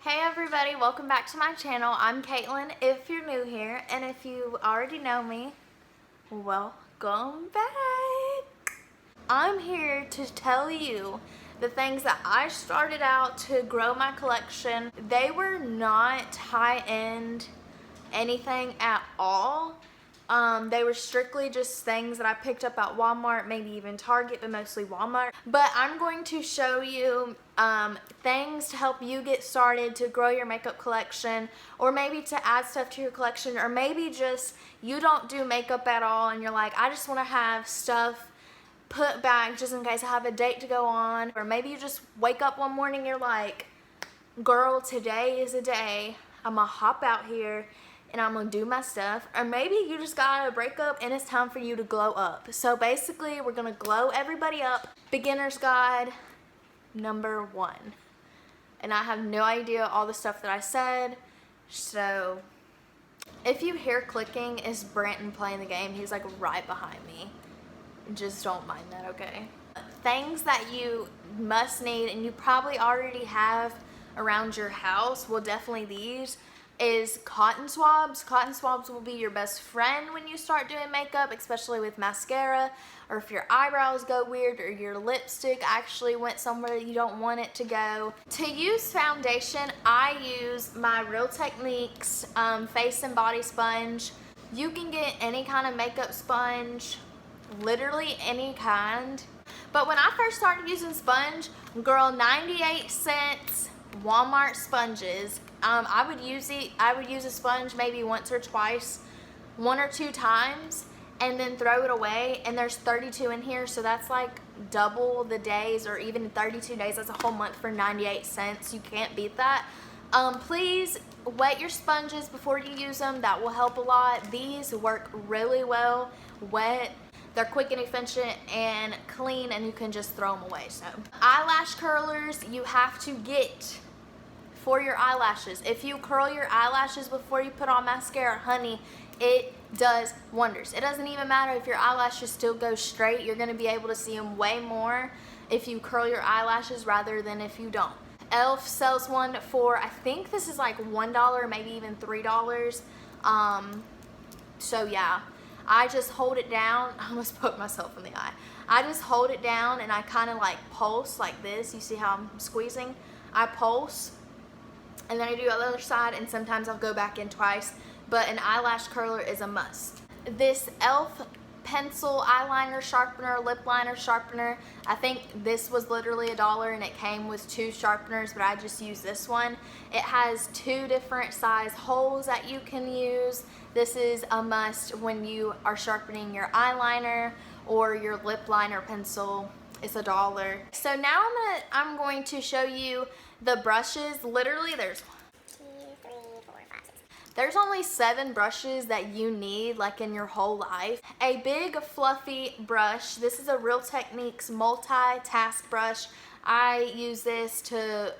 Hey everybody, welcome back to my channel. I'm Kaitlan if you're new here, and if you already know me, welcome back. I'm here to tell you the things that I started out to grow my collection. They were not high-end anything at all. They were strictly just things that I picked up at Walmart, maybe even Target, but mostly Walmart. But I'm going to show you things to help you get started to grow your makeup collection, or maybe to add stuff to your collection, or maybe just you don't do makeup at all and you're like, I just want to have stuff put back just in case I have a date to go on. Or maybe you just wake up one morning and you're like, girl, today is a day. I'm gonna hop out here and I'm gonna do my stuff. Or maybe you just got a breakup and it's time for you to glow up. So basically we're gonna glow everybody up. Beginner's guide number 1. And I have no idea all the stuff that I said, so if you hear clicking, it's Branton playing the game. He's like right behind me. Just don't mind that, okay? Things that you must need, and you probably already have around your house, well, definitely these, is cotton swabs. Cotton swabs will be your best friend when you start doing makeup, especially with mascara, or if your eyebrows go weird, or your lipstick actually went somewhere you don't want it to go. To use foundation, I use my Real Techniques face and body sponge. You can get any kind of makeup sponge, literally any kind. But when I first started using sponge, girl, 98 cents Walmart sponges. I would use a sponge maybe once or twice, 1 or 2 times, and then throw it away. And there's 32 in here, so that's like double the days, or even 32 days. That's a whole month for 98 cents. You can't beat that. Please wet your sponges before you use them. That will help a lot. These work really well wet. They're quick and efficient and clean, and you can just throw them away. So eyelash curlers you have to get for your eyelashes. If you curl your eyelashes before you put on mascara, honey, it does wonders. It doesn't even matter if your eyelashes still go straight. You're going to be able to see them way more if you curl your eyelashes rather than if you don't. Elf sells one for, I think this is like $1, maybe even $3. So yeah, I just hold it down. I almost poked myself in the eye. I just hold it down and I kind of like pulse like this. You see how I'm squeezing? I pulse, and then I do the other side, and sometimes I'll go back in twice. But an eyelash curler is a must. This Elf pencil eyeliner sharpener, lip liner sharpener, I think this was literally $1, and it came with 2 sharpeners, but I just use this one. It has 2 different size holes that you can use. This is a must when you are sharpening your eyeliner or your lip liner pencil. It's $1. So now I'm going to show you the brushes. Literally there's 1, 2, 3, 4, 5, 6. There's only 7 brushes that you need, like, in your whole life. A big fluffy brush. This is a Real Techniques multitask brush. I use this to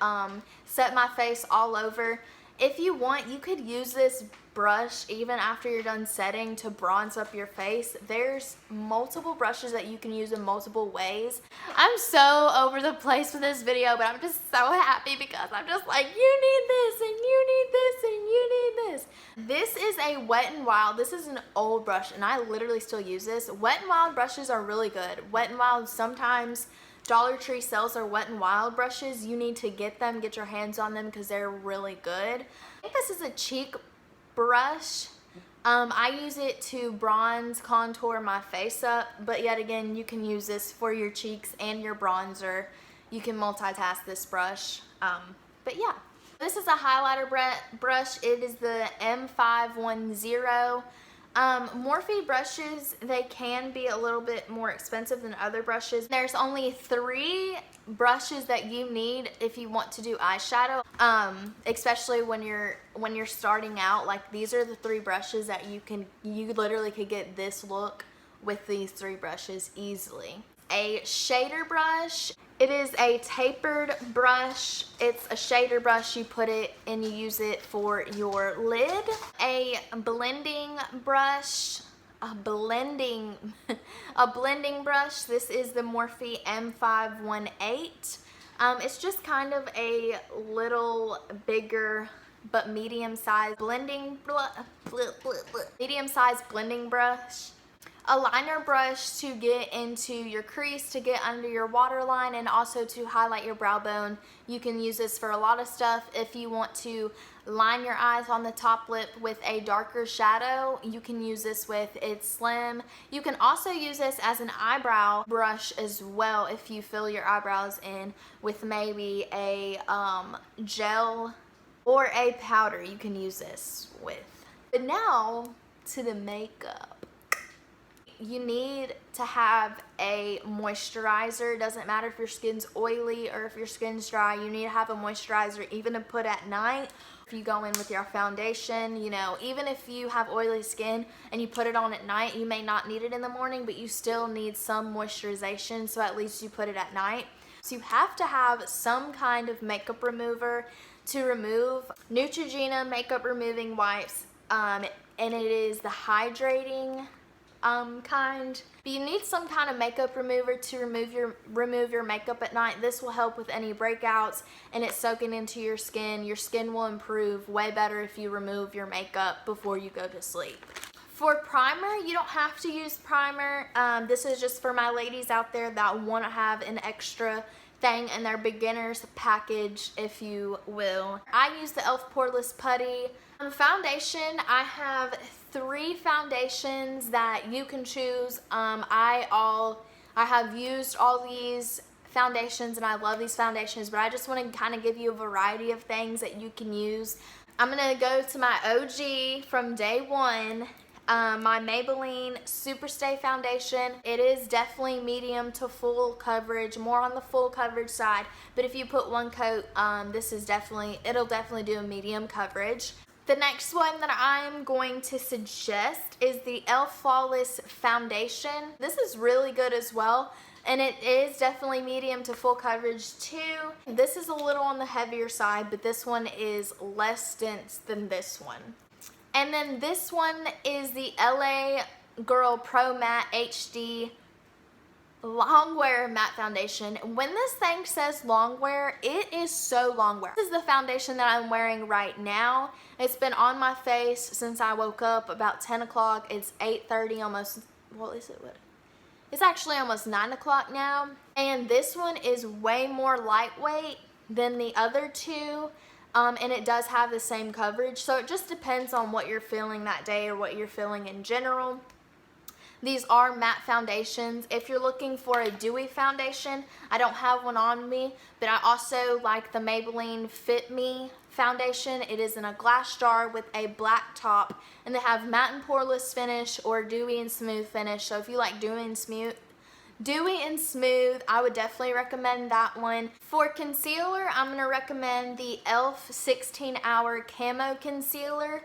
set my face all over. If you want, you could use this brush even after you're done setting to bronze up your face. There's multiple brushes that you can use in multiple ways. I'm so over the place with this video, but I'm just so happy because I'm just like, you need this, and you need this, and you need this. This is a Wet n Wild. This is an old brush, and I literally still use this. Wet n Wild brushes are really good. Wet n Wild, sometimes Dollar Tree sells their Wet n Wild brushes. You need to get them, get your hands on them, because they're really good. I think this is a cheek brush. I use it to bronze, contour my face up, but yet again, you can use this for your cheeks and your bronzer. You can multitask this brush. But yeah, this is a highlighter brush. It is the M510. Morphe brushes, they can be a little bit more expensive than other brushes. There's only 3 brushes that you need if you want to do eyeshadow, especially when you're starting out. Like, these are the 3 brushes that you literally could get this look with these 3 brushes easily. A shader brush. It is a tapered brush. It's a shader brush. You put it and you use it for your lid. A blending brush. A blending brush. This is the Morphe M518. It's just kind of a little bigger but medium-sized medium-sized blending brush. A liner brush to get into your crease, to get under your waterline, and also to highlight your brow bone. You can use this for a lot of stuff. If you want to line your eyes on the top lip with a darker shadow, you can use this with. It's slim. You can also use this as an eyebrow brush as well if you fill your eyebrows in with maybe a gel or a powder you can use this with. But now to the makeup. You need to have a moisturizer. It doesn't matter if your skin's oily or if your skin's dry. You need to have a moisturizer even to put at night. If you go in with your foundation, you know, even if you have oily skin and you put it on at night, you may not need it in the morning, but you still need some moisturization, so at least you put it at night. So you have to have some kind of makeup remover to remove. Neutrogena makeup removing wipes, and it is the hydrating kind. But you need some kind of makeup remover to remove your makeup at night. This will help with any breakouts, and it's soaking into your skin. Your skin will improve way better if you remove your makeup before you go to sleep. For primer, you don't have to use primer. This is just for my ladies out there that want to have an extra thing in their beginner's package, if you will. I use the e.l.f. Poreless Putty. Foundation, I have 3 foundations that you can choose. I have used all these foundations and I love these foundations, but I just want to kind of give you a variety of things that you can use. I'm going to go to my OG from day one. My Maybelline Superstay foundation. It is definitely medium to full coverage, more on the full coverage side, but if you put one coat, it'll definitely do a medium coverage. The next one that I'm going to suggest is the e.l.f. Flawless Foundation. This is really good as well, and it is definitely medium to full coverage too. This is a little on the heavier side, but this one is less dense than this one. And then this one is the LA Girl Pro Matte HD Longwear Matte Foundation. When this thing says longwear, it is so longwear. This is the foundation that I'm wearing right now. It's been on my face since I woke up about 10 o'clock. It's 8:30 almost. Well, is it what? It's actually almost 9 o'clock now. And this one is way more lightweight than the other two. And it does have the same coverage, so it just depends on what you're feeling that day or what you're feeling in general. These are matte foundations. If you're looking for a dewy foundation, I don't have one on me, but I also like the Maybelline Fit Me foundation. It is in a glass jar with a black top, and they have matte and poreless finish or dewy and smooth finish. So if you like dewy and smooth, I would definitely recommend that one. For concealer, I'm going to recommend the e.l.f. 16 Hour Camo Concealer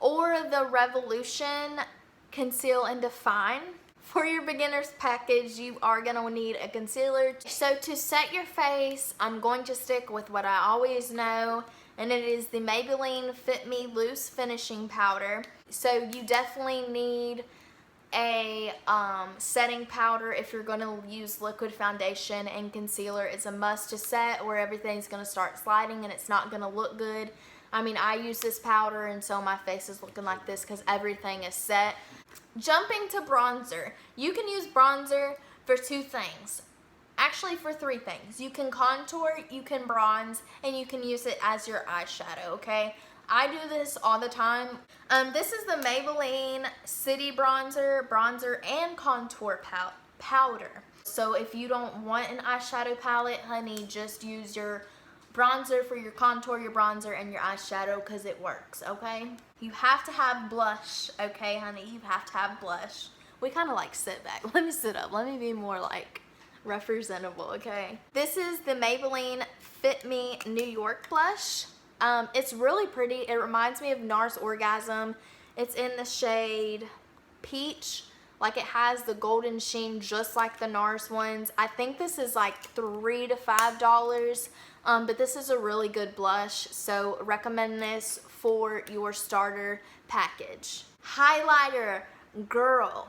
or the Revolution Conceal and Define. For your beginner's package, you are going to need a concealer. So to set your face, I'm going to stick with what I always know, and it is the Maybelline Fit Me Loose Finishing Powder. So you definitely need a setting powder if you're going to use liquid foundation, and concealer is a must to set or everything's going to start sliding and it's not going to look good. I mean, I use this powder and so my face is looking like this because everything is set. Jumping to bronzer. You can use bronzer for 2 things. Actually for 3 things. You can contour, you can bronze, and you can use it as your eyeshadow, okay? I do this all the time. This is the Maybelline City Bronzer and Contour Powder. So if you don't want an eyeshadow palette, honey, just use your bronzer for your contour, your bronzer, and your eyeshadow because it works, okay? You have to have blush, okay, honey? You have to have blush. We kind of like sit back. Let me sit up. Let me be more like representable, okay? This is the Maybelline Fit Me New York blush. It's really pretty. It reminds me of NARS Orgasm. It's in the shade Peach. Like, it has the golden sheen just like the NARS ones. I think this is like $3 to $5, but this is a really good blush, so recommend this for your starter package. Highlighter, girl,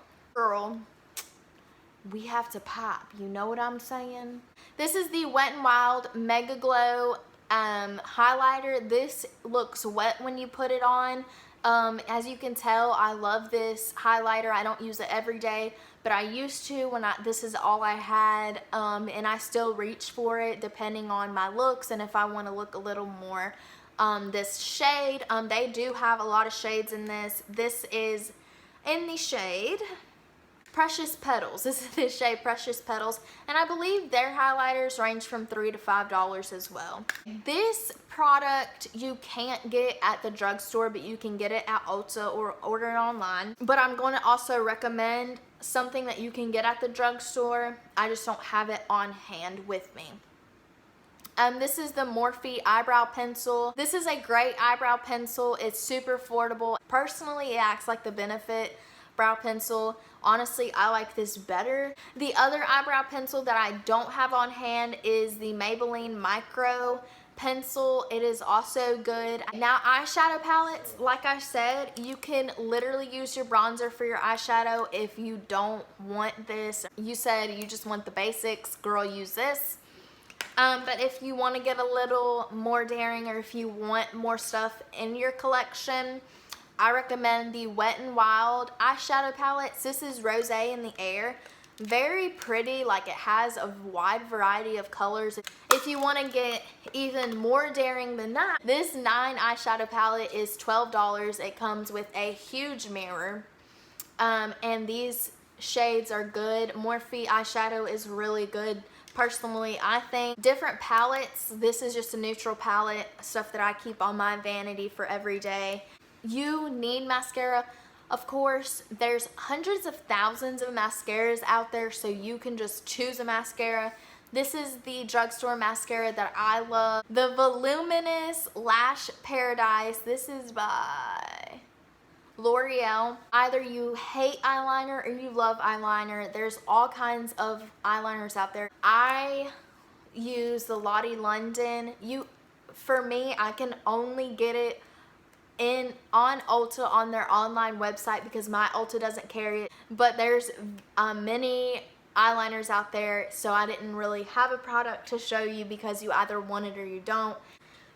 we have to pop. You know what I'm saying? This is the Wet n Wild Mega Glow highlighter. This looks wet when you put it on. As you can tell, I love this highlighter. I don't use it every day, but I used to when this is all I had, and I still reach for it depending on my looks and if I want to look a little more. This shade, they do have a lot of shades in this. This is in the shade Precious Petals. This is the shade Precious Petals, and I believe their highlighters range from $3 to $5 as well. This product you can't get at the drugstore, but you can get it at Ulta or order it online. But I'm going to also recommend something that you can get at the drugstore. I just don't have it on hand with me. This is the Morphe eyebrow pencil. This is a great eyebrow pencil. It's super affordable. Personally, it acts like the Benefit brow pencil. Honestly, I like this better. The other eyebrow pencil that I don't have on hand is the Maybelline Micro pencil. It is also good. Now, eyeshadow palettes, like I said, you can literally use your bronzer for your eyeshadow if you don't want this. You said you just want the basics, girl, use this. But if you want to get a little more daring, or if you want more stuff in your collection, I recommend the Wet n Wild eyeshadow palettes. This is Rosé in the Air. Very pretty, like it has a wide variety of colors. If you want to get even more daring than that, this 9 eyeshadow palette is $12. It comes with a huge mirror. And these shades are good. Morphe eyeshadow is really good. Personally, I think different palettes. This is just a neutral palette, stuff that I keep on my vanity for every day. You need mascara. Of course, there's hundreds of thousands of mascaras out there, so you can just choose a mascara. This is the drugstore mascara that I love. The Voluminous Lash Paradise. This is by L'Oreal. Either you hate eyeliner or you love eyeliner. There's all kinds of eyeliners out there. I use the Lottie London. For me, I can only get it on Ulta on their online website because my Ulta doesn't carry it. But there's many eyeliners out there, so I didn't really have a product to show you because you either want it or you don't.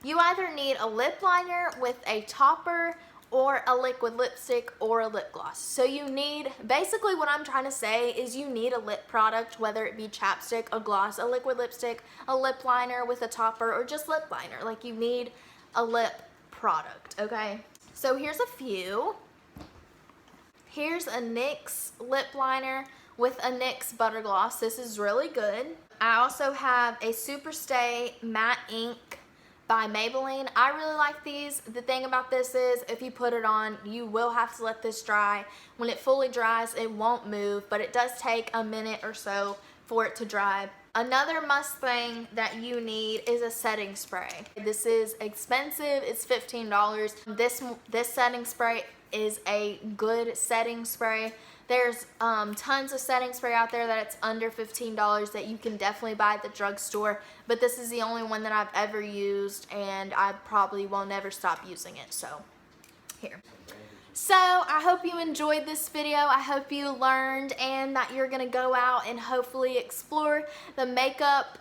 You either need a lip liner with a topper or a liquid lipstick or a lip gloss. So you need, basically what I'm trying to say is you need a lip product, whether it be chapstick, a gloss, a liquid lipstick, a lip liner with a topper, or just lip liner. Like, you need a lip product, okay? So here's a few. Here's a NYX lip liner with a NYX butter gloss. This is really good. I also have a Superstay Matte Ink by Maybelline. I really like these. The thing about this is if you put it on, you will have to let this dry. When it fully dries, it won't move, but it does take a minute or so for it to dry. Another must thing that you need is a setting spray. This is expensive. It's $15. This setting spray is a good setting spray. There's tons of setting spray out there that it's under $15 that you can definitely buy at the drugstore, but this is the only one that I've ever used, and I probably will never stop using it. So here. So I hope you enjoyed this video. I hope you learned and that you're gonna go out and hopefully explore the makeup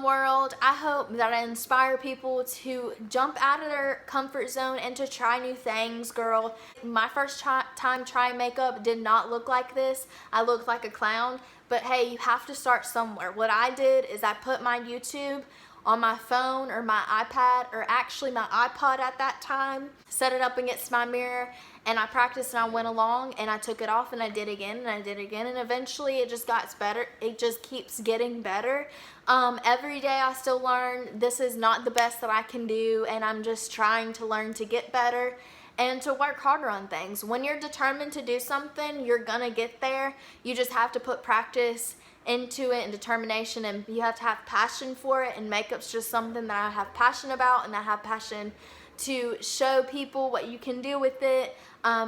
world. I hope that I inspire people to jump out of their comfort zone and to try new things, girl. My first time trying makeup did not look like this. I looked like a clown, but hey, you have to start somewhere. What I did is I put my YouTube on my phone or my iPad, or actually my iPod at that time, set it up against my mirror, and I practiced and I went along and I took it off and I did again and I did again, and eventually it just got better. It just keeps getting better. Every day I still learn. This is not the best that I can do, and I'm just trying to learn to get better and to work harder on things. When you're determined to do something, you're gonna get there. You just have to put practice into it and determination, and you have to have passion for it, and makeup's just something that I have passion about, and I have passion to show people what you can do with it.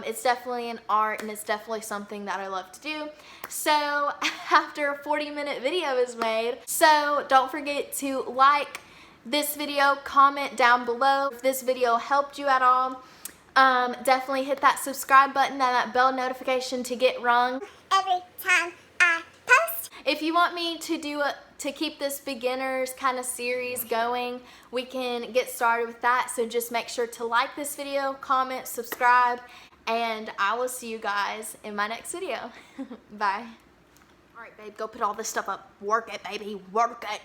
It's definitely an art, and it's definitely something that I love to do. So after a 40-minute video is made, so don't forget to like this video, comment down below if this video helped you at all. Definitely hit that subscribe button and that bell notification to get rung every time I post. If you want me to keep this beginners kind of series going, we can get started with that. So just make sure to like this video, comment, subscribe, and I will see you guys in my next video. Bye. All right, babe, go put all this stuff up. Work it, baby, work it.